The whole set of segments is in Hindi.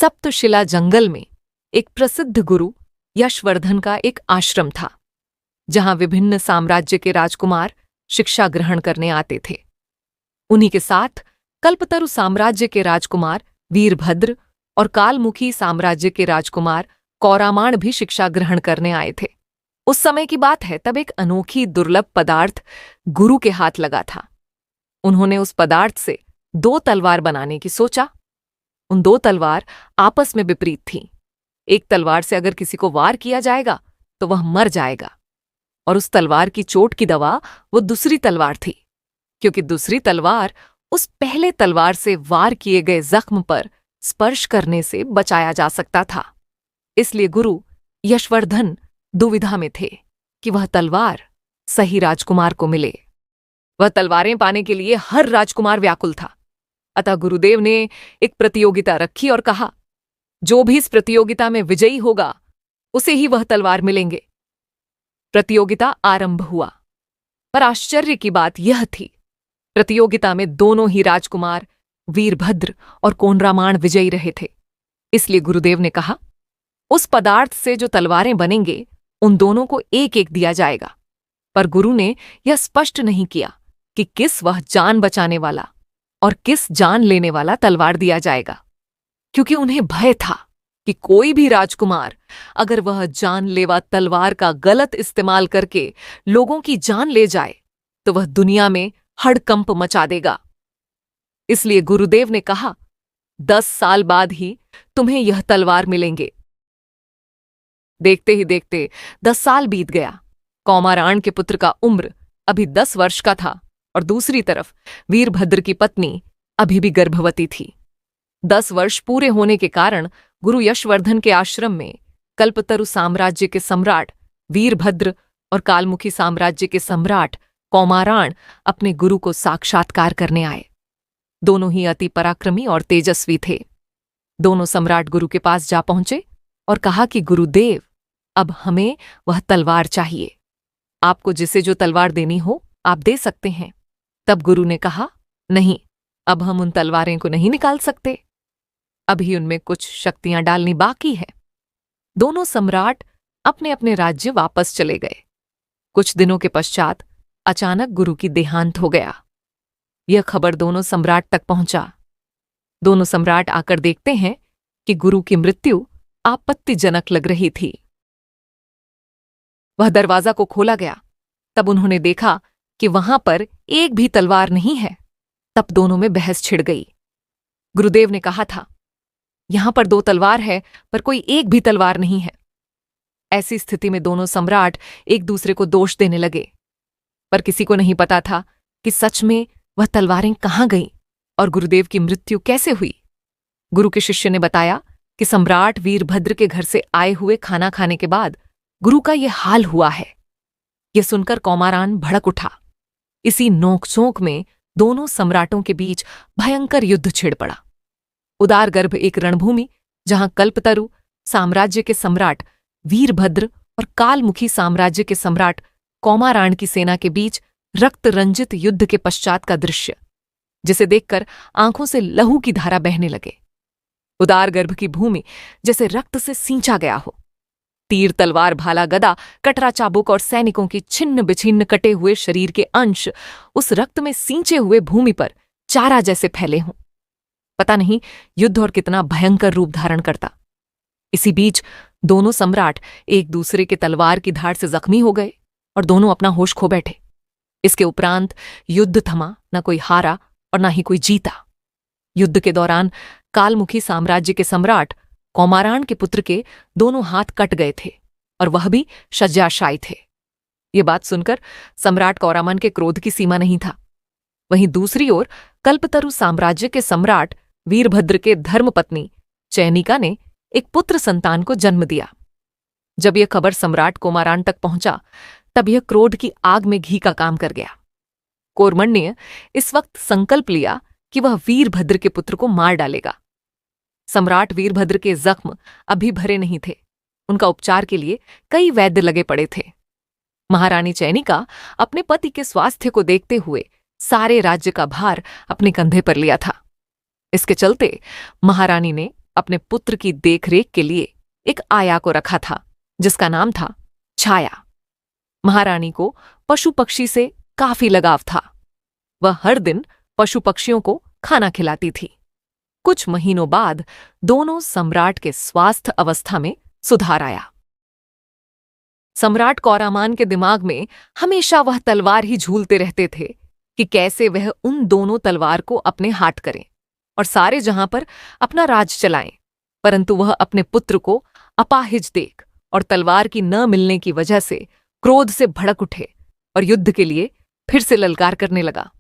सप्तशिला जंगल में एक प्रसिद्ध गुरु यशवर्धन का एक आश्रम था, जहां विभिन्न साम्राज्य के राजकुमार शिक्षा ग्रहण करने आते थे। उन्हीं के साथ कल्पतरु साम्राज्य के राजकुमार वीरभद्र और कालमुखी साम्राज्य के राजकुमार कौरामाण भी शिक्षा ग्रहण करने आए थे। उस समय की बात है, तब एक अनोखी दुर्लभ पदार्थ गुरु के हाथ लगा था। उन्होंने उस पदार्थ से 2 तलवार बनाने की सोचा। उन 2 तलवार आपस में विपरीत थीं। एक तलवार से अगर किसी को वार किया जाएगा तो वह मर जाएगा, और उस तलवार की चोट की दवा वो दूसरी तलवार थी, क्योंकि दूसरी तलवार उस पहले तलवार से वार किए गए जख्म पर स्पर्श करने से बचाया जा सकता था। इसलिए गुरु यशवर्धन दुविधा में थे कि वह तलवार सही राजकुमार को मिले। वह तलवारें पाने के लिए हर राजकुमार व्याकुल था। अतः गुरुदेव ने एक प्रतियोगिता रखी और कहा, जो भी इस प्रतियोगिता में विजयी होगा उसे ही वह तलवार मिलेंगे। प्रतियोगिता आरंभ हुआ, पर आश्चर्य की बात यह थी, प्रतियोगिता में दोनों ही राजकुमार वीरभद्र और कोनरामाण विजयी रहे थे। इसलिए गुरुदेव ने कहा, उस पदार्थ से जो तलवारें बनेंगे उन दोनों को एक एक दिया जाएगा। पर गुरु ने यह स्पष्ट नहीं किया कि किस वह जान बचाने वाला और किस जान लेने वाला तलवार दिया जाएगा, क्योंकि उन्हें भय था कि कोई भी राजकुमार अगर वह जानलेवा तलवार का गलत इस्तेमाल करके लोगों की जान ले जाए तो वह दुनिया में हड़कंप मचा देगा। इसलिए गुरुदेव ने कहा, 10 साल बाद ही तुम्हें यह तलवार मिलेंगे। देखते ही देखते 10 साल बीत गया। कौमाराण के पुत्र का उम्र अभी 10 वर्ष का था और दूसरी तरफ वीरभद्र की पत्नी अभी भी गर्भवती थी। 10 वर्ष पूरे होने के कारण गुरु यशवर्धन के आश्रम में कल्पतरु साम्राज्य के सम्राट वीरभद्र और कालमुखी साम्राज्य के सम्राट कौमाराण अपने गुरु को साक्षात्कार करने आए। दोनों ही अति पराक्रमी और तेजस्वी थे। दोनों सम्राट गुरु के पास जा पहुंचे और कहा कि गुरुदेव, अब हमें वह तलवार चाहिए। आपको जिसे जो तलवार देनी हो आप दे सकते हैं। तब गुरु ने कहा, नहीं, अब हम उन तलवारें को नहीं निकाल सकते, अभी उनमें कुछ शक्तियां डालनी बाकी है। दोनों सम्राट अपने अपने राज्य वापस चले गए। कुछ दिनों के पश्चात अचानक गुरु की देहांत हो गया। यह खबर दोनों सम्राट तक पहुंचा। दोनों सम्राट आकर देखते हैं कि गुरु की मृत्यु आपत्तिजनक लग रही थी। वह दरवाजा को खोला गया। तब उन्होंने देखा कि वहां पर एक भी तलवार नहीं है। तब दोनों में बहस छिड़ गई। गुरुदेव ने कहा था, यहां पर 2 तलवार है पर कोई एक भी तलवार नहीं है। ऐसी स्थिति में दोनों सम्राट एक दूसरे को दोष देने लगे, पर किसी को नहीं पता था कि सच में वह तलवारें कहां गईं और गुरुदेव की मृत्यु कैसे हुई। गुरु के शिष्य ने बताया कि सम्राट वीरभद्र के घर से आए हुए खाना खाने के बाद गुरु का यह हाल हुआ है। यह सुनकर कौमाराण भड़क उठा। इसी नोकझोंक में दोनों सम्राटों के बीच भयंकर युद्ध छिड़ पड़ा। उदारगर्भ एक रणभूमि, जहां कल्पतरु साम्राज्य के सम्राट वीरभद्र और कालमुखी साम्राज्य के सम्राट कौमाराण की सेना के बीच रक्त रंजित युद्ध के पश्चात का दृश्य, जिसे देखकर आंखों से लहू की धारा बहने लगे। उदारगर्भ की भूमि जैसे रक्त से सींचा गया हो। तीर, तलवार, भाला, गदा, कटरा, चाबुक और सैनिकों की छिन्न बिछिन्न कटे हुए शरीर के अंश उस रक्त में सींचे हुए भूमि पर चारा जैसे फैले हों। पता नहीं युद्ध और कितना भयंकर रूप धारण करता। इसी बीच दोनों सम्राट एक दूसरे के तलवार की धार से जख्मी हो गए और दोनों अपना होश खो बैठे। इसके उपरांत युद्ध थमा, न कोई हारा और न ही कोई जीता। युद्ध के दौरान कालमुखी साम्राज्य के सम्राट कौमाराण के पुत्र के दोनों हाथ कट गए थे और वह भी शय्याशायी थे। ये बात सुनकर सम्राट कौरामन के क्रोध की सीमा नहीं था। वहीं दूसरी ओर कल्पतरु साम्राज्य के सम्राट वीरभद्र के धर्मपत्नी चैनिका ने एक पुत्र संतान को जन्म दिया। जब यह खबर सम्राट कौमाराण तक पहुंचा, तब यह क्रोध की आग में घी का काम कर गया। कोरमण्य इस वक्त संकल्प लिया कि वह वीरभद्र के पुत्र को मार डालेगा। सम्राट वीरभद्र के जख्म अभी भरे नहीं थे। उनका उपचार के लिए कई वैद्य लगे पड़े थे। महारानी चैनिका अपने पति के स्वास्थ्य को देखते हुए सारे राज्य का भार अपने कंधे पर लिया था। इसके चलते महारानी ने अपने पुत्र की देखरेख के लिए एक आया को रखा था जिसका नाम था छाया। महारानी को पशु पक्षी से काफी लगाव था। वह हर दिन पशु पक्षियों को खाना खिलाती थी। कुछ महीनों बाद दोनों सम्राट के स्वास्थ्य अवस्था में सुधार आया। सम्राट कौरामान के दिमाग में हमेशा वह तलवार ही झूलते रहते थे कि कैसे वह उन दोनों तलवार को अपने हाथ करें और सारे जहां पर अपना राज चलाएं। परंतु वह अपने पुत्र को अपाहिज देख और तलवार की न मिलने की वजह से क्रोध से भड़क उठे और युद्ध के लिए फिर से ललकार करने लगा।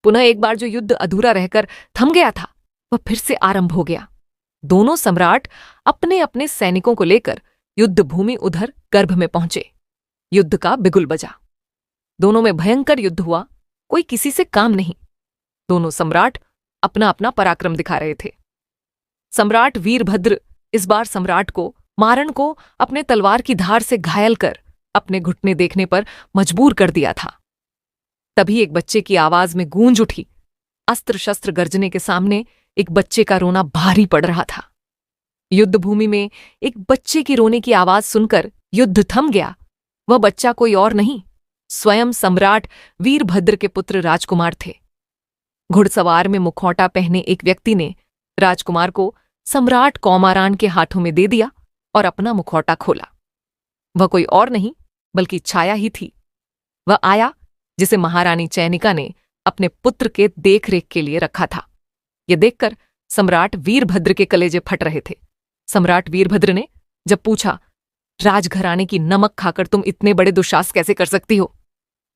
पुनः एक बार जो युद्ध अधूरा रहकर थम गया था वह फिर से आरंभ हो गया। दोनों सम्राट अपने अपने सैनिकों को लेकर युद्ध भूमि उधर गर्भ में पहुंचे। युद्ध का बिगुल बजा। दोनों में भयंकर युद्ध हुआ। कोई किसी से काम नहीं। दोनों सम्राट अपना अपना पराक्रम दिखा रहे थे। सम्राट वीरभद्र इस बार सम्राट को मारण को अपने तलवार की धार से घायल कर अपने घुटने देखने पर मजबूर कर दिया था। तभी एक बच्चे की आवाज में गूंज उठी। अस्त्र शस्त्र गर्जने के सामने एक बच्चे का रोना भारी पड़ रहा था। युद्ध भूमि में एक बच्चे की रोने की आवाज सुनकर युद्ध थम गया। वह बच्चा कोई और नहीं, स्वयं सम्राट वीरभद्र के पुत्र राजकुमार थे। घुड़सवार में मुखौटा पहने एक व्यक्ति ने राजकुमार को सम्राट कौमारान के हाथों में दे दिया और अपना मुखौटा खोला। वह कोई और नहीं बल्कि छाया ही थी। वह आया जिसे महारानी चयनिका ने अपने पुत्र के देखरेख के लिए रखा था। यह देखकर सम्राट वीरभद्र के कलेजे फट रहे थे। सम्राट वीरभद्र ने जब पूछा, राजघराने की नमक खाकर तुम इतने बड़े दुस्साहस कैसे कर सकती हो?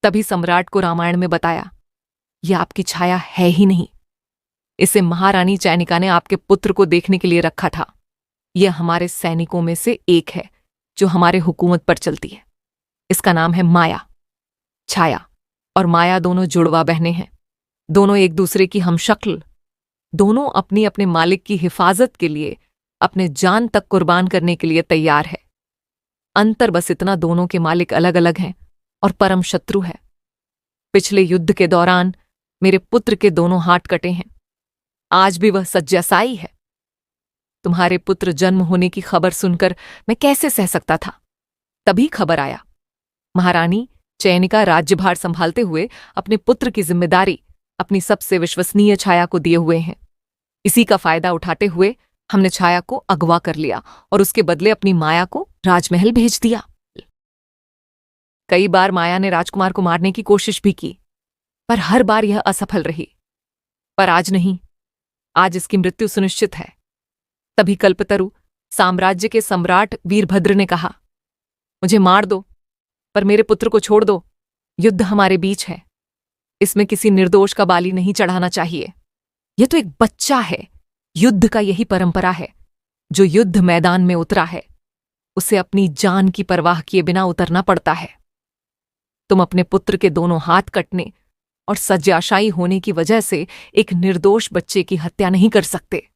तभी सम्राट को रामायण में बताया, यह आपकी छाया है ही नहीं। इसे महारानी चयनिका ने आपके पुत्र को देखने के लिए रखा था। यह हमारे सैनिकों में से एक है जो हमारे हुकूमत पर चलती है। इसका नाम है माया। छाया और माया दोनों जुड़वा बहनें हैं। दोनों एक दूसरे की हमशक्ल। दोनों अपनी अपने मालिक की हिफाजत के लिए अपने जान तक कुर्बान करने के लिए तैयार है। अंतर बस इतना, दोनों के मालिक अलग अलग हैं और परम शत्रु है। पिछले युद्ध के दौरान मेरे पुत्र के दोनों हाथ कटे हैं। आज भी वह शय्याशायी है। तुम्हारे पुत्र जन्म होने की खबर सुनकर मैं कैसे सह सकता था? तभी खबर आया, महारानी चयनिका राज्यभार संभालते हुए अपने पुत्र की जिम्मेदारी अपनी सबसे विश्वसनीय छाया को दिए हुए हैं। इसी का फायदा उठाते हुए हमने छाया को अगवा कर लिया और उसके बदले अपनी माया को राजमहल भेज दिया। कई बार माया ने राजकुमार को मारने की कोशिश भी की, पर हर बार यह असफल रही। पर आज नहीं, आज इसकी मृत्यु सुनिश्चित है। तभी कल्पतरु साम्राज्य के सम्राट वीरभद्र ने कहा, मुझे मार दो पर मेरे पुत्र को छोड़ दो। युद्ध हमारे बीच है, इसमें किसी निर्दोष का बाली नहीं चढ़ाना चाहिए। यह तो एक बच्चा है। युद्ध का यही परंपरा है। जो युद्ध मैदान में उतरा है उसे अपनी जान की परवाह किए बिना उतरना पड़ता है। तुम अपने पुत्र के दोनों हाथ कटने और शय्याशायी होने की वजह से एक निर्दोष बच्चे की हत्या नहीं कर सकते।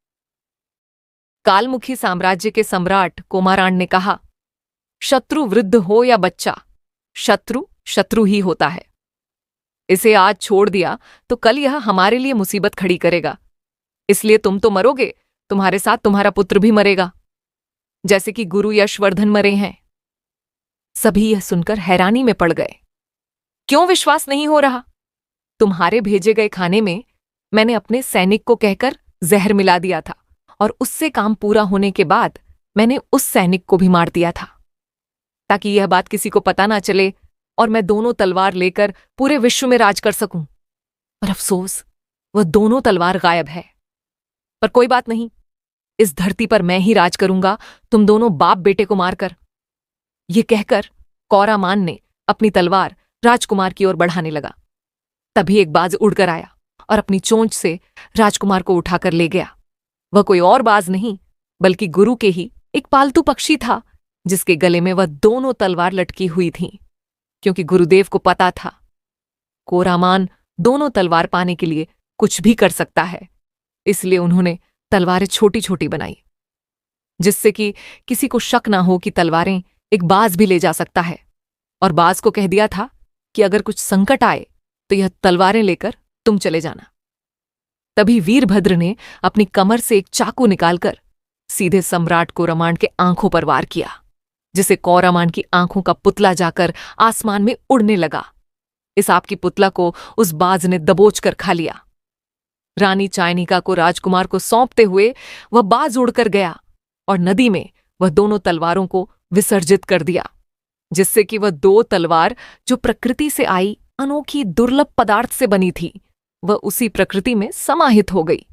कालमुखी साम्राज्य के सम्राट कोमारान ने कहा, शत्रु वृद्ध हो या बच्चा, शत्रु शत्रु ही होता है। इसे आज छोड़ दिया तो कल यह हमारे लिए मुसीबत खड़ी करेगा। इसलिए तुम तो मरोगे, तुम्हारे साथ तुम्हारा पुत्र भी मरेगा, जैसे कि गुरु यशवर्धन मरे हैं। सभी यह सुनकर हैरानी में पड़ गए। क्यों विश्वास नहीं हो रहा? तुम्हारे भेजे गए खाने में मैंने अपने सैनिक को कहकर जहर मिला दिया था और उससे काम पूरा होने के बाद मैंने उस सैनिक को भी मार दिया था, ताकि यह बात किसी को पता ना चले और मैं दोनों तलवार लेकर पूरे विश्व में राज कर सकूं। पर अफसोस, वह दोनों तलवार गायब है। पर कोई बात नहीं, इस धरती पर मैं ही राज करूंगा, तुम दोनों बाप बेटे को मारकर। ये कहकर कौरामान ने अपनी तलवार राजकुमार की ओर बढ़ाने लगा। तभी एक बाज उड़कर आया और अपनी चोंच से राजकुमार को उठाकर ले गया। वह कोई और बाज नहीं बल्कि गुरु के ही एक पालतू पक्षी था, जिसके गले में वह दोनों तलवार लटकी हुई थीं। क्योंकि गुरुदेव को पता था कौरामान दोनों तलवार पाने के लिए कुछ भी कर सकता है, इसलिए उन्होंने तलवारें छोटी छोटी बनाई, जिससे कि किसी को शक ना हो कि तलवारें एक बाज भी ले जा सकता है। और बाज को कह दिया था कि अगर कुछ संकट आए तो यह तलवारें लेकर तुम चले जाना। तभी वीरभद्र ने अपनी कमर से एक चाकू निकालकर सीधे सम्राट कोरामांड के आंखों पर वार किया, जिसे कोरामांड की आंखों का पुतला जाकर आसमान में उड़ने लगा। इस आप की पुतला को उस बाज ने दबोच कर खा लिया। रानी चायनिका को राजकुमार को सौंपते हुए वह बाज उड़कर गया और नदी में वह दोनों तलवारों को विसर्जित कर दिया, जिससे कि वह दो तलवार जो प्रकृति से आई अनोखी दुर्लभ पदार्थ से बनी थी, वह उसी प्रकृति में समाहित हो गई।